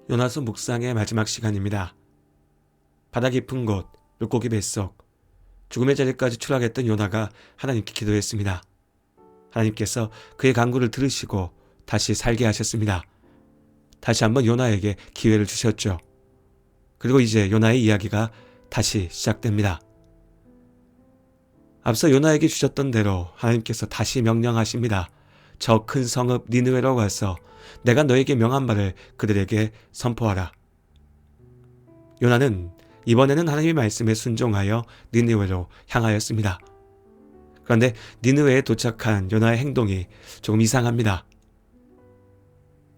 요나서 묵상의 마지막 시간입니다. 바다 깊은 곳, 물고기 뱃속, 죽음의 자리까지 추락했던 요나가 하나님께 기도했습니다. 하나님께서 그의 간구를 들으시고 다시 살게 하셨습니다. 다시 한번 요나에게 기회를 주셨죠. 그리고 이제 요나의 이야기가 다시 시작됩니다. 앞서 요나에게 주셨던 대로 하나님께서 다시 명령하십니다. 저 큰 성읍 니느웨로 가서 내가 너에게 명한 바를 그들에게 선포하라. 요나는 이번에는 하나님의 말씀에 순종하여 니느웨로 향하였습니다. 그런데 니느웨에 도착한 요나의 행동이 조금 이상합니다.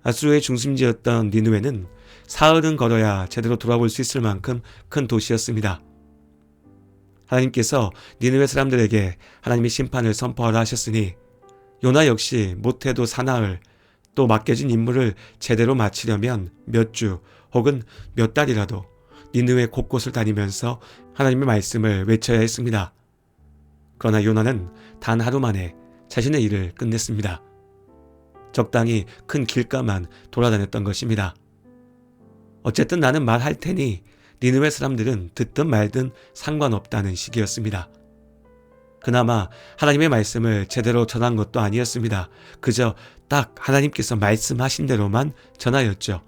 아수르의 중심지였던 니느웨는 사흘은 걸어야 제대로 돌아볼 수 있을 만큼 큰 도시였습니다. 하나님께서 니느웨 사람들에게 하나님의 심판을 선포하라 하셨으니 요나 역시 못해도 사나흘, 또 맡겨진 임무를 제대로 마치려면 몇 주 혹은 몇 달이라도 니느웨 곳곳을 다니면서 하나님의 말씀을 외쳐야 했습니다. 그러나 요나는 단 하루 만에 자신의 일을 끝냈습니다. 적당히 큰 길가만 돌아다녔던 것입니다. 어쨌든 나는 말할 테니 니느웨 사람들은 듣든 말든 상관없다는 식이었습니다. 그나마 하나님의 말씀을 제대로 전한 것도 아니었습니다. 그저 딱 하나님께서 말씀하신 대로만 전하였죠.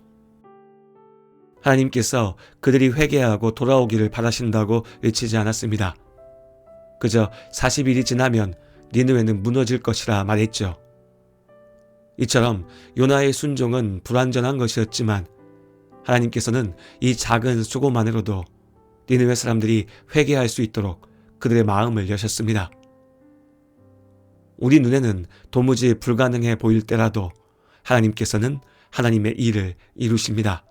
하나님께서 그들이 회개하고 돌아오기를 바라신다고 외치지 않았습니다. 그저 40일이 지나면 니느웨는 무너질 것이라 말했죠. 이처럼 요나의 순종은 불완전한 것이었지만 하나님께서는 이 작은 수고만으로도 니느웨 사람들이 회개할 수 있도록 그들의 마음을 여셨습니다. 우리 눈에는 도무지 불가능해 보일 때라도 하나님께서는 하나님의 일을 이루십니다.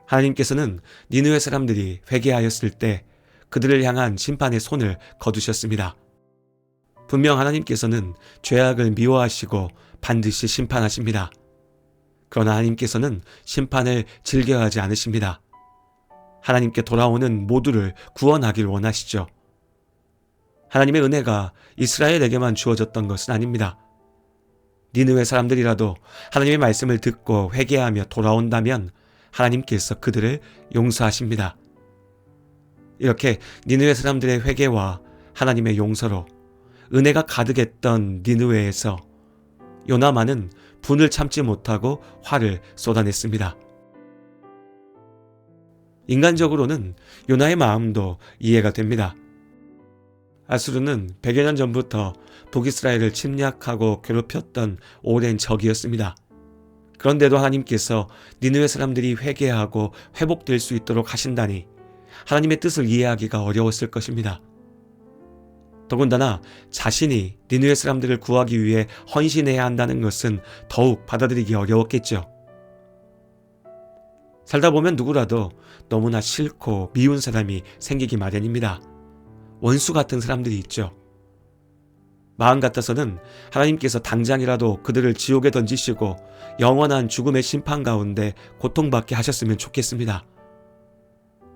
하나님께서는 니느웨 사람들이 회개하였을 때 그들을 향한 심판의 손을 거두셨습니다. 분명 하나님께서는 죄악을 미워하시고 반드시 심판하십니다. 그러나 하나님께서는 심판을 즐겨하지 않으십니다. 하나님께 돌아오는 모두를 구원하길 원하시죠. 하나님의 은혜가 이스라엘에게만 주어졌던 것은 아닙니다. 니느웨 사람들이라도 하나님의 말씀을 듣고 회개하며 돌아온다면 하나님께서 그들을 용서하십니다. 이렇게 니느웨 사람들의 회개와 하나님의 용서로 은혜가 가득했던 니느웨에서 요나만은 분을 참지 못하고 화를 쏟아냈습니다. 인간적으로는 요나의 마음도 이해가 됩니다. 아수르는 100여 년 전부터 북이스라엘을 침략하고 괴롭혔던 오랜 적이었습니다. 그런데도 하나님께서 니느웨 사람들이 회개하고 회복될 수 있도록 하신다니 하나님의 뜻을 이해하기가 어려웠을 것입니다. 더군다나 자신이 니느웨 사람들을 구하기 위해 헌신해야 한다는 것은 더욱 받아들이기 어려웠겠죠. 살다 보면 누구라도 너무나 싫고 미운 사람이 생기기 마련입니다. 원수 같은 사람들이 있죠. 마음 같아서는 하나님께서 당장이라도 그들을 지옥에 던지시고 영원한 죽음의 심판 가운데 고통받게 하셨으면 좋겠습니다.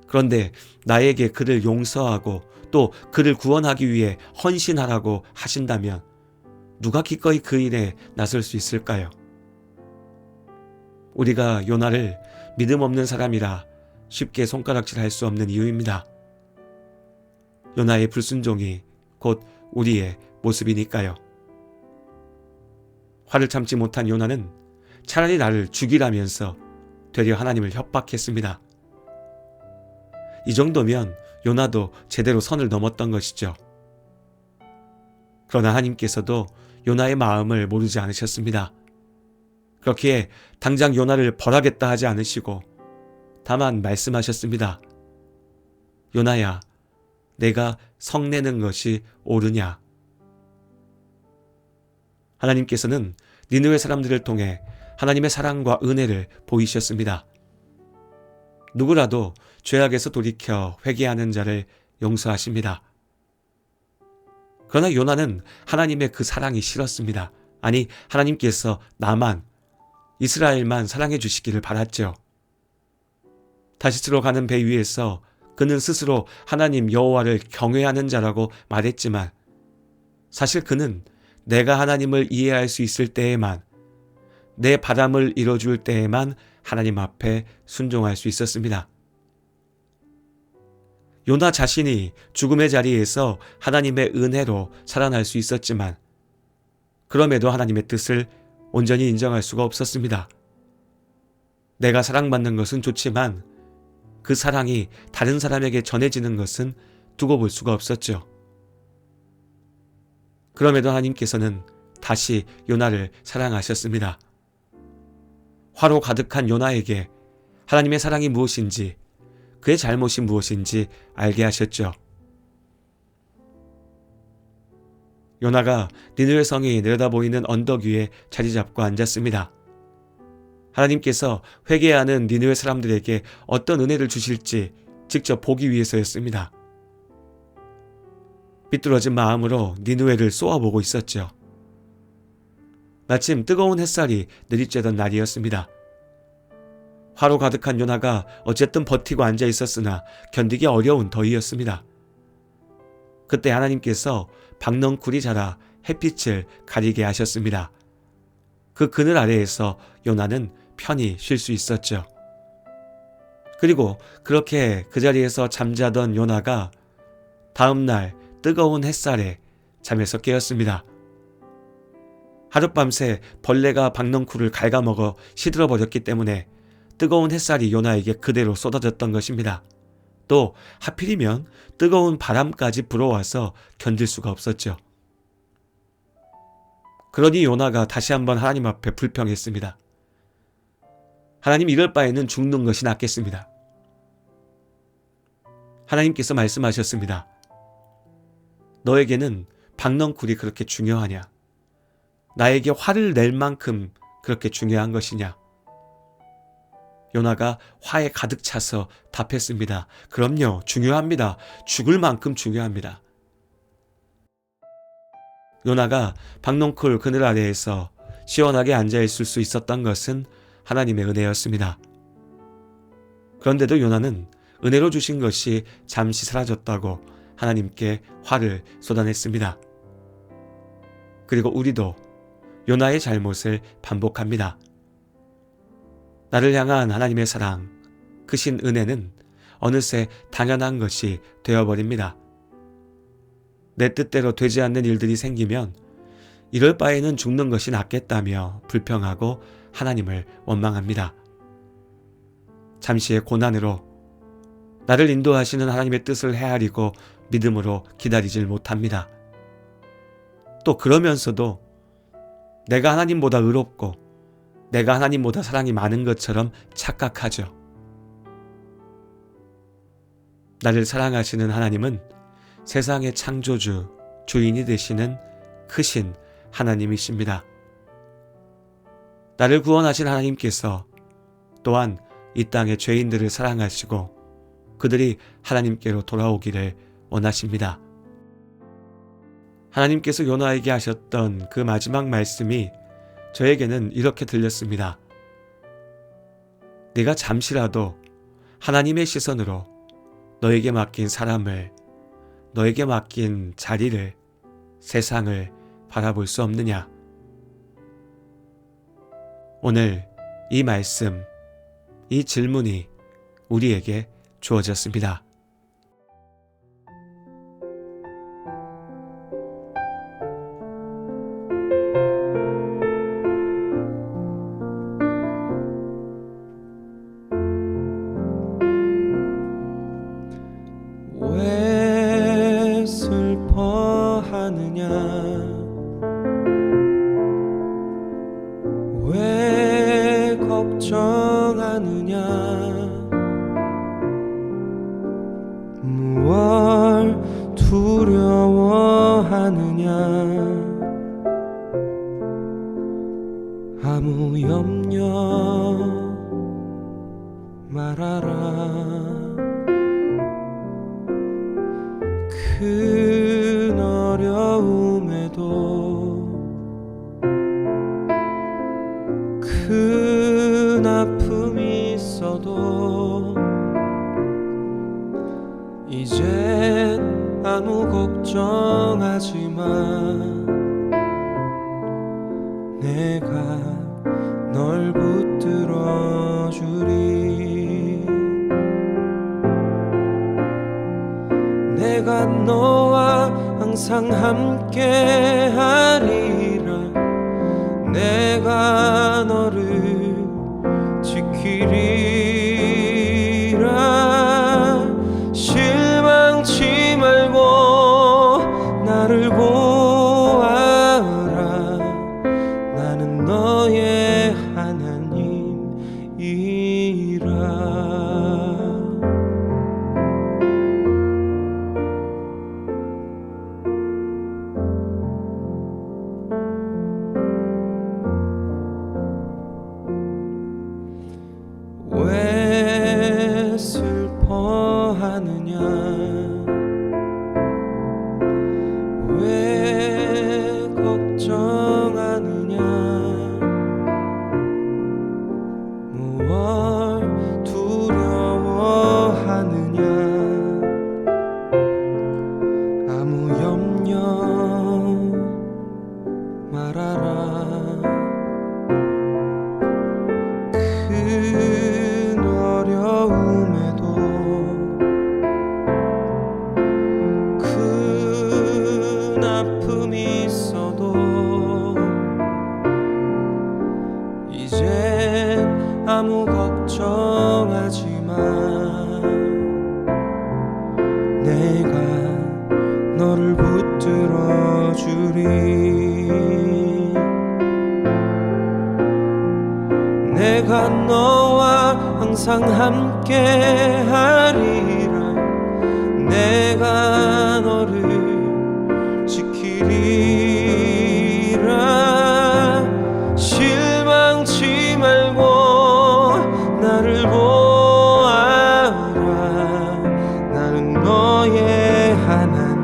그런데 나에게 그를 용서하고 또 그를 구원하기 위해 헌신하라고 하신다면 누가 기꺼이 그 일에 나설 수 있을까요? 우리가 요나를 믿음 없는 사람이라 쉽게 손가락질할 수 없는 이유입니다. 요나의 불순종이 곧 우리의 모습이니까요. 화를 참지 못한 요나는 차라리 나를 죽이라면서 되려 하나님을 협박했습니다. 이 정도면 요나도 제대로 선을 넘었던 것이죠. 그러나 하나님께서도 요나의 마음을 모르지 않으셨습니다. 그렇기에 당장 요나를 벌하겠다 하지 않으시고 다만 말씀하셨습니다. 요나야, 내가 성내는 것이 옳으냐? 하나님께서는 니느웨 사람들을 통해 하나님의 사랑과 은혜를 보이셨습니다. 누구라도 죄악에서 돌이켜 회개하는 자를 용서하십니다. 그러나 요나는 하나님의 그 사랑이 싫었습니다. 아니, 하나님께서 나만, 이스라엘만 사랑해 주시기를 바랐죠. 다시스로 가는 배 위에서 그는 스스로 하나님 여호와를 경외하는 자라고 말했지만 사실 그는 내가 하나님을 이해할 수 있을 때에만 내 바람을 이뤄줄 때에만 하나님 앞에 순종할 수 있었습니다. 요나 자신이 죽음의 자리에서 하나님의 은혜로 살아날 수 있었지만 그럼에도 하나님의 뜻을 온전히 인정할 수가 없었습니다. 내가 사랑받는 것은 좋지만 그 사랑이 다른 사람에게 전해지는 것은 두고 볼 수가 없었죠. 그럼에도 하나님께서는 다시 요나를 사랑하셨습니다. 화로 가득한 요나에게 하나님의 사랑이 무엇인지, 그의 잘못이 무엇인지 알게 하셨죠. 요나가 니느웨 성이 내려다보이는 언덕 위에 자리 잡고 앉았습니다. 하나님께서 회개하는 니느웨 사람들에게 어떤 은혜를 주실지 직접 보기 위해서였습니다. 삐뚤어진 마음으로 니느웨를 쏘아보고 있었죠. 마침 뜨거운 햇살이 내리쬐던 날이었습니다. 화로 가득한 요나가 어쨌든 버티고 앉아 있었으나 견디기 어려운 더위였습니다. 그때 하나님께서 박넝쿨이 자라 햇빛을 가리게 하셨습니다. 그 그늘 아래에서 요나는 편히 쉴 수 있었죠. 그리고 그렇게 그 자리에서 잠자던 요나가 다음날 뜨거운 햇살에 잠에서 깨었습니다. 하룻밤새 벌레가 박넝쿨을 갉아먹어 시들어버렸기 때문에 뜨거운 햇살이 요나에게 그대로 쏟아졌던 것입니다. 또 하필이면 뜨거운 바람까지 불어와서 견딜 수가 없었죠. 그러니 요나가 다시 한번 하나님 앞에 불평했습니다. 하나님, 이럴 바에는 죽는 것이 낫겠습니다. 하나님께서 말씀하셨습니다. 너에게는 박넝쿨이 그렇게 중요하냐? 나에게 화를 낼 만큼 그렇게 중요한 것이냐? 요나가 화에 가득 차서 답했습니다. 그럼요, 중요합니다. 죽을 만큼 중요합니다. 요나가 박넝쿨 그늘 아래에서 시원하게 앉아있을 수 있었던 것은 하나님의 은혜였습니다. 그런데도 요나는 은혜로 주신 것이 잠시 사라졌다고 하나님께 화를 쏟아냈습니다. 그리고 우리도 요나의 잘못을 반복합니다. 나를 향한 하나님의 사랑, 크신 은혜는 어느새 당연한 것이 되어버립니다. 내 뜻대로 되지 않는 일들이 생기면 이럴 바에는 죽는 것이 낫겠다며 불평하고 하나님을 원망합니다. 잠시의 고난으로 나를 인도하시는 하나님의 뜻을 헤아리고 믿음으로 기다리질 못합니다. 또 그러면서도 내가 하나님보다 의롭고 내가 하나님보다 사랑이 많은 것처럼 착각하죠. 나를 사랑하시는 하나님은 세상의 창조주, 주인이 되시는 크신 하나님이십니다. 나를 구원하신 하나님께서 또한 이 땅의 죄인들을 사랑하시고 그들이 하나님께로 돌아오기를 원하십니다. 하나님께서 요나에게 하셨던 그 마지막 말씀이 저에게는 이렇게 들렸습니다. 네가 잠시라도 하나님의 시선으로 너에게 맡긴 사람을, 너에게 맡긴 자리를, 세상을 바라볼 수 없느냐? 오늘 이 말씀, 이 질문이 우리에게 주어졌습니다. 왜 슬퍼하느냐? 왜 걱정하느냐? 무얼 두려워하느냐? 아무 염려 말아라. 큰 어려움에도 큰 아픔이 있어도 이젠 아무 걱정하지 마. 내가 내가 너와 항상 함께 하리라. 내가 너를 지키리라. 실망치 말고 나를 보아라. 나는 너의 하나님이라. 왜 슬퍼하느냐? 왜 걱정하느냐? 무얼 두려워하느냐? 아무 염려 말아라. 어려움에도 큰 아픔이 있어도 이젠 아무 걱정하지 마. 내가 너를 붙들어 주리. 내가 너와 항상 함께 하리라. 내가 너를 지키리라. 실망치 말고 나를 보아라. 나는 너의 하나님이라.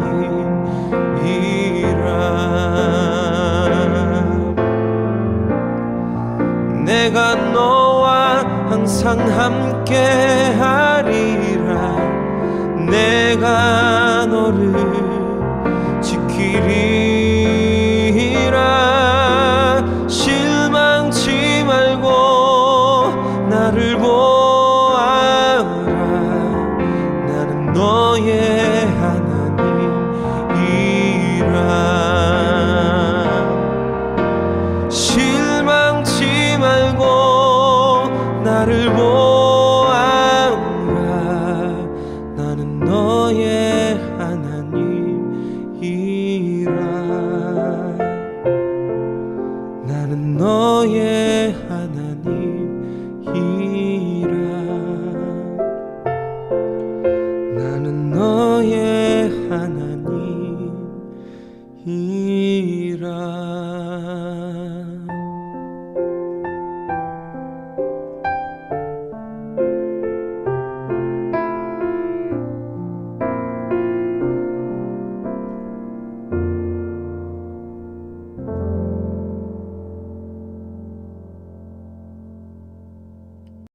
내가 너와 항상 함께 하리라. 내가 너를 지키리라. 실망치 말고 나를 보아라. 나는 너의 하나님이라. 실망치 말고 나를 보아라. 나는 너의 하나님이라. 나는 너의 하나님이라. 나는 너의 하나님.